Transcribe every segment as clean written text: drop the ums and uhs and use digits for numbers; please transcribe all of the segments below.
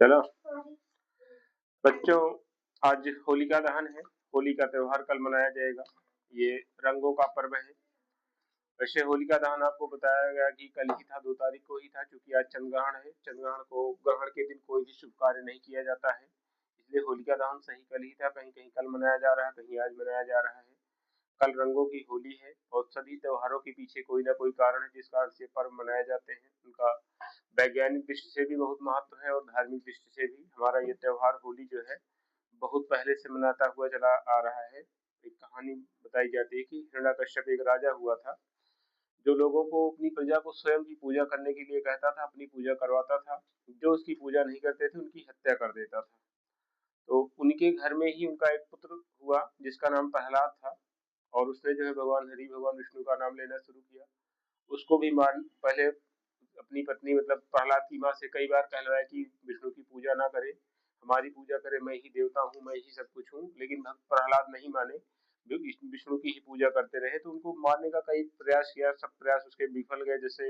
चलो बच्चों, आज होलिका दहन है। होली का त्योहार कल मनाया जाएगा। ये रंगों का पर्व है। वैसे होलिका दहन आपको बताया गया कि कल ही था, 2 तारीख को ही था, क्योंकि आज चंद्रग्रहण है। चंद्रग्रहण को ग्रहण के दिन कोई भी शुभ कार्य नहीं किया जाता है, इसलिए होलिका दहन सही कल ही था। कहीं कहीं कल मनाया जा रहा है, कहीं आज मनाया जा रहा है। कल रंगों की होली है और सभी त्योहारों के पीछे कोई ना कोई कारण है जिस कारण से पर्व मनाए जाते हैं। उनका वैज्ञानिक दृष्टि से भी बहुत महत्व है और धार्मिक दृष्टि से भी। हमारा ये त्योहार होली जो है बहुत पहले से मनाता हुआ चला आ रहा है। एक कहानी बताई जाती है कि हिरण्यकश्यप एक राजा हुआ था, जो लोगों को अपनी प्रजा को स्वयं की पूजा करने के लिए कहता था, अपनी पूजा करवाता था। जो उसकी पूजा नहीं करते थे उनकी हत्या कर देता था। तो उनके घर में ही उनका एक पुत्र हुआ जिसका नाम प्रहलाद था, और उसने जो है भगवान हरि भगवान विष्णु का नाम लेना शुरू किया। उसको भी मान पहले अपनी पत्नी मतलब प्रहलाद की माँ से कई बार कहलवाया कि विष्णु की पूजा ना करे, हमारी पूजा करे, मैं ही देवता हूँ, मैं ही सब कुछ हूँ। लेकिन भक्त प्रहलाद नहीं माने, जो विष्णु की ही पूजा करते रहे। तो उनको मारने का कई प्रयास किया, सब प्रयास उसके विफल गए। जैसे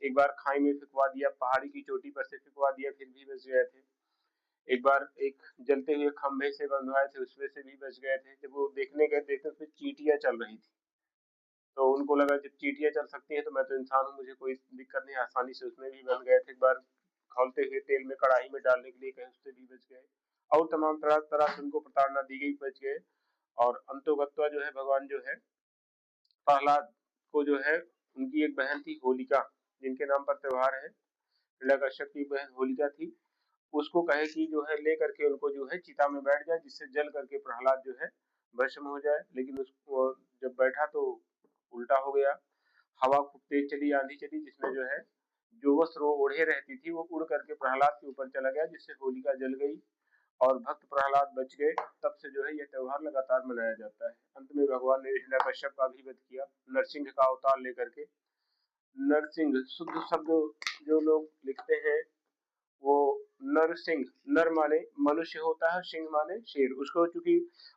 एक बार खाई में फिकवा दिया, पहाड़ी की चोटी पर से फिकवा दिया, फिर भी बच गए थे। एक बार एक जलते हुए खंभे से बंधवाए थे, उसमें से भी बच गए थे। जब वो देखने गए, देखते उसमें चींटियां चल रही थी। तो उनको लगा जब चींटियां चल सकती हैं तो मैं तो इंसान हूँ, मुझे कोई दिक्कत नहीं, आसानी से उसमें भी बन गए थे। एक बार खौलते हुए तेल में कढ़ाई में डालने के लिए कहे, उससे भी बच गए। और तमाम तरह तरह से उनको प्रताड़ना दी गई, बच गए। और अंतोगत्वा जो है भगवान जो है प्रहलाद को जो है, उनकी एक बहन थी होलिका, जिनके नाम पर त्योहार है। हिरण्यकश्यप की बहन होलिका थी। उसको कहे कि जो है ले करके उनको जो है चिता में बैठ जाए, जिससे जल करके प्रहलाद जो है भस्म हो जाए। लेकिन उसको जब बैठा तो उल्टा हो गया। हवा खूब तेज चली, आंधी चली, जिसमें जो है जो वस्त्र वो ओढ़े रहती थी वो उड़ करके प्रहलाद के ऊपर चला गया, जिससे होलिका जल गई और भक्त प्रहलाद बच गए। तब से जो है यह त्योहार लगातार मनाया जाता है। अंत में भगवान ने हिरण्यकश्यप का भी वध किया, नरसिंह का अवतार लेकर के। नरसिंह शुद्ध शब्द जो लोग लिखते हैं वो नरसिंह, नर माने मनुष्य होता है, सिंह माने शेर। उसको चूंकि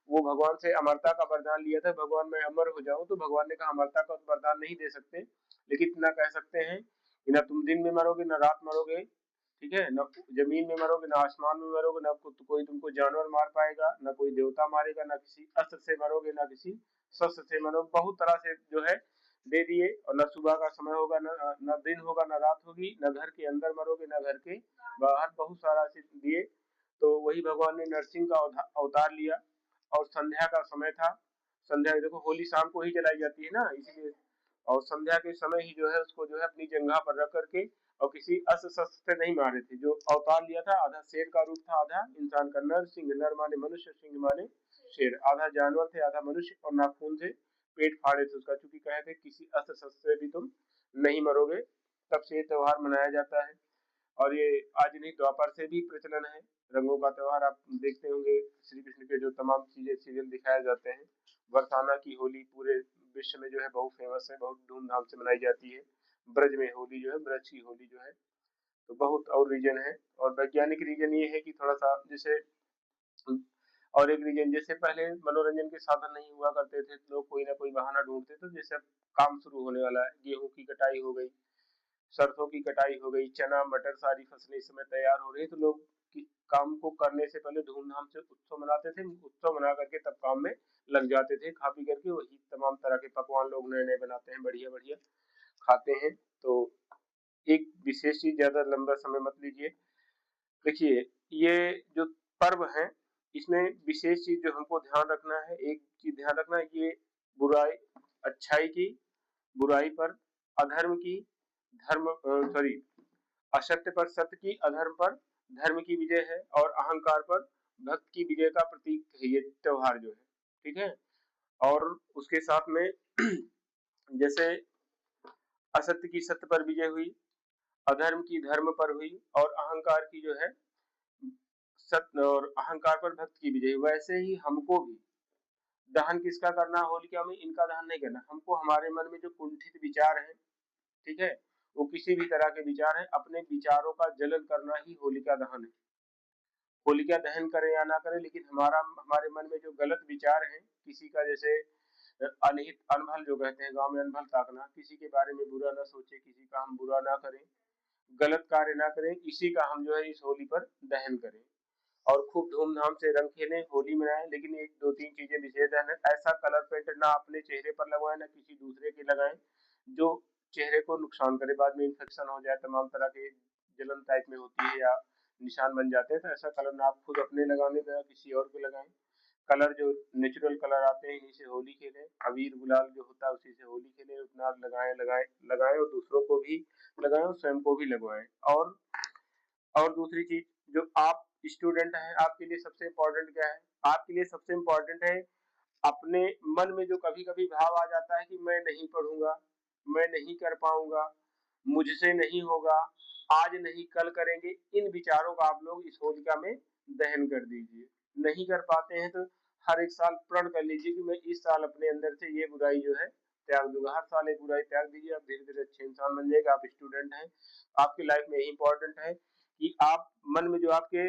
वो भगवान से अमरता का वरदान लिया था, भगवान मैं अमर हो जाऊं, तो भगवान ने कहा अमरता का वरदान नहीं दे सकते, लेकिन इतना कह सकते हैं कि ना तुम दिन में मरोगे ना रात मरोगे, ठीक है, न जमीन में मरोगे ना आसमान में मरोगे, ना कोई तुमको जानवर मार पाएगा, ना कोई देवता मारेगा, ना किसी अस्त्र से मरोगे, ना किसी शस्त्र से मरोगे। बहुत तरह से जो है दे दिए। और न सुबह का समय होगा, न दिन होगा, न रात होगी, न घर के अंदर मरोगे, न घर के बाहर, बहुत सारा से दिए। तो वही भगवान ने नरसिंह का अवतार लिया। और संध्या का समय था। संध्या देखो होली शाम को ही जलाई जाती है ना, इसीलिए। और संध्या के समय ही जो है उसको जो है अपनी जंघा पर रख करके, और किसी अस्त्र शस्त्र से नहीं मारे थे। जो अवतार लिया था, आधा शेर का रूप था, आधा इंसान का। नर सिंह, नर माने मनुष्य, सिंह माने शेर। आधा जानवर थे, आधा मनुष्य, और नाखून से पेट फाड़े थे उसका, क्योंकि कहे थे किसी अस्त्र शस्त्र से भी तुम नहीं मरोगे। तब से ये त्योहार मनाया जाता है। और ये आज नहीं द्वापर से भी प्रचलन है। रंगों का त्योहार आप देखते होंगे, श्री कृष्ण के जो तमाम चीजें सीरियल दिखाए जाते हैं। बरसाना की होली पूरे विश्व में जो है बहुत फेमस है, बहुत धूमधाम से मनाई जाती है। ब्रज में होली जो है, ब्रज की होली जो है, तो बहुत और रीजन है। और वैज्ञानिक रीजन ये है कि थोड़ा सा जैसे, और एक रीजन जैसे पहले मनोरंजन के साधन नहीं हुआ करते थे, लोग कोई ना कोई बहाना ढूंढते थे। जैसे अब काम शुरू होने वाला है, गेहूं की कटाई हो गई, सरसों की कटाई हो गई, चना मटर सारी फसलें इस समय तैयार हो रही है, तो लोग काम को करने से पहले धूमधाम से उत्सव मनाते थे। उत्सव मना करके तब काम में लग जाते थे, खा पी करके वही तमाम तरह के पकवान लोग नए नए बनाते हैं, बढ़िया बढ़िया खाते हैं। तो एक विशेष चीज, ज्यादा लंबा समय मत लीजिए। देखिए, ये जो पर्व है, इसमें विशेष चीज जो हमको ध्यान रखना है, एक चीज ध्यान रखना है, ये बुराई अच्छाई की बुराई पर, अधर्म की धर्म सॉरी असत्य पर सत्य की, अधर्म पर धर्म की विजय है, और अहंकार पर भक्त की विजय का प्रतीक है ये त्योहार जो है। ठीक है। और उसके साथ में जैसे असत्य की सत्य पर विजय हुई, अधर्म की धर्म पर हुई, और अहंकार की जो है सत्य और अहंकार पर भक्त की विजय, वैसे ही हमको भी दहन किसका करना है होलिका में, इनका दहन नहीं करना हमको। हमारे मन में जो कुंठित विचार है, ठीक है, वो किसी भी तरह के विचार है, अपने विचारों का जलन करना ही होलिका दहन है। होलिका दहन करें या ना करें, लेकिन हमारे मन में जो गलत विचार है, किसी का जैसे अनहित अनभल जो कहते हैं गांव में, अनभल ताकना, किसी के बारे में बुरा ना सोचे, किसी का हम बुरा ना करें, गलत कार्य ना करें, इसी का हम जो है इस होली पर दहन करें और खूब धूमधाम से रंग खेलें, होली मनाएं। लेकिन एक दो तीन चीजें विशेष ध्यान है, ऐसा कलर पेंट ना अपने चेहरे पर लगवाएं ना किसी दूसरे के लगाएं जो चेहरे को नुकसान करे, बाद में इन्फेक्शन हो जाए, तमाम तरह के जलन टाइप में होती है या निशान बन जाते हैं। तो ऐसा कलर ना आप खुद अपने लगाने दें, किसी और के लगाएं। कलर जो नेचुरल कलर आते हैं इन्हीं से होली खेलें, अबीर गुलाल जो होता है उसी से होली खेलें, उतना लगाएं लगाएं लगाएं और दूसरों को भी लगाएं और स्वयं को भी लगवाएं। और दूसरी चीज, जो आप स्टूडेंट हैं, आपके लिए सबसे इम्पोर्टेंट क्या है? आपके लिए सबसे इम्पोर्टेंट है अपने मन में जो कभी कभी भाव आ जाता है कि मैं नहीं पढ़ूंगा, मैं नहीं कर पाऊंगा, मुझसे नहीं होगा, आज नहीं कल करेंगे, इन विचारों का आप लोग इस होलिका में दहन कर दीजिए। नहीं कर पाते हैं तो हर एक साल प्रण कर लीजिए कि मैं इस साल अपने अंदर से ये बुराई जो है त्याग दूंगा। हर साल एक बुराई त्याग दीजिए, आप धीरे धीरे अच्छे इंसान बन जाएगा। आप स्टूडेंट हैं, आपकी लाइफ में यही इंपॉर्टेंट है कि आप मन में जो आपके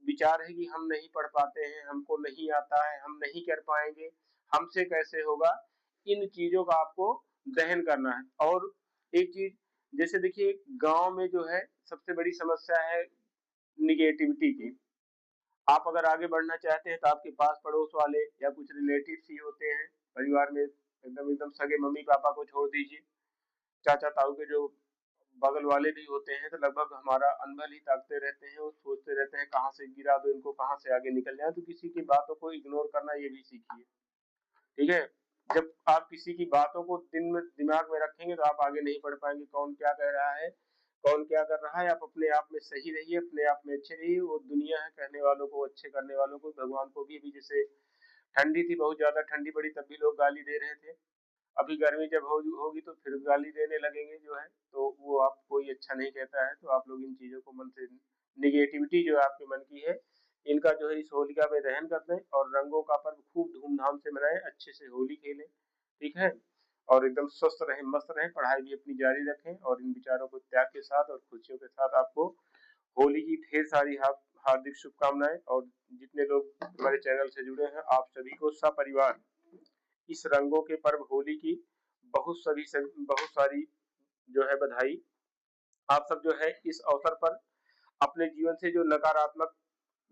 विचार है कि हम नहीं पढ़ पाते हैं, हमको नहीं आता है, हम नहीं कर पाएंगे, हमसे कैसे होगा, इन चीजों का आपको दहन करना है। और एक चीज, जैसे देखिए गांव में जो है सबसे बड़ी समस्या है निगेटिविटी की। आप अगर आगे बढ़ना चाहते हैं तो आपके पास पड़ोस वाले या कुछ रिलेटिव्स ही होते हैं, परिवार में एकदम एकदम सगे मम्मी पापा को छोड़ दीजिए, चाचा ताऊ के जो बगल वाले भी होते हैं, तो लगभग हमारा अनबल ही ताकते रहते हैं और सोचते रहते हैं कहाँ से गिरा दो इनको, कहाँ से आगे निकल जाए। तो किसी की बातों को इग्नोर करना ये भी सीखिए, ठीक है? जब आप किसी की बातों को दिन में दिमाग में रखेंगे तो आप आगे नहीं बढ़ पाएंगे। कौन क्या कह रहा है, कौन क्या कर रहा है, आप अपने आप में सही रहिए, अपने आप में अच्छे रहिए। वो दुनिया है कहने वालों को, अच्छे करने वालों को, भगवान को भी। अभी जैसे ठंडी थी, बहुत ज्यादा ठंडी पड़ी, तब भी लोग गाली दे रहे थे। अभी गर्मी जब होगी तो फिर गाली देने लगेंगे जो है, तो वो आप कोई अच्छा नहीं कहता है। तो आप लोग इन चीजों को मन से, निगेटिविटी जो आपके मन की है, इनका जो है इस होलिका में दहन कर दें और रंगों का पर्व खूब धूमधाम से मनाएं, अच्छे से होली खेलें, ठीक है? और एकदम स्वस्थ रहें, मस्त रहें, पढ़ाई भी अपनी जारी रखें और इन विचारों को त्याग के साथ और खुशियों के साथ आपको होली की ढेर सारी हार्दिक शुभकामनाएं। और जितने लोग हमारे चैनल से जुड़े हैं, आप सभी को सपरिवार इस रंगों के पर्व होली की बहुत सारी जो है बधाई। आप सब जो है इस अवसर पर अपने जीवन से जो नकारात्मक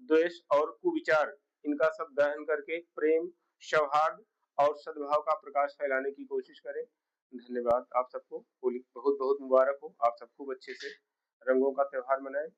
द्वेष और कुविचार, इनका सब दहन करके प्रेम, सौहार्द और सद्भाव का प्रकाश फैलाने की कोशिश करें। धन्यवाद। आप सबको होली बहुत बहुत मुबारक हो। आप सब खूब अच्छे से रंगों का त्योहार मनाएं।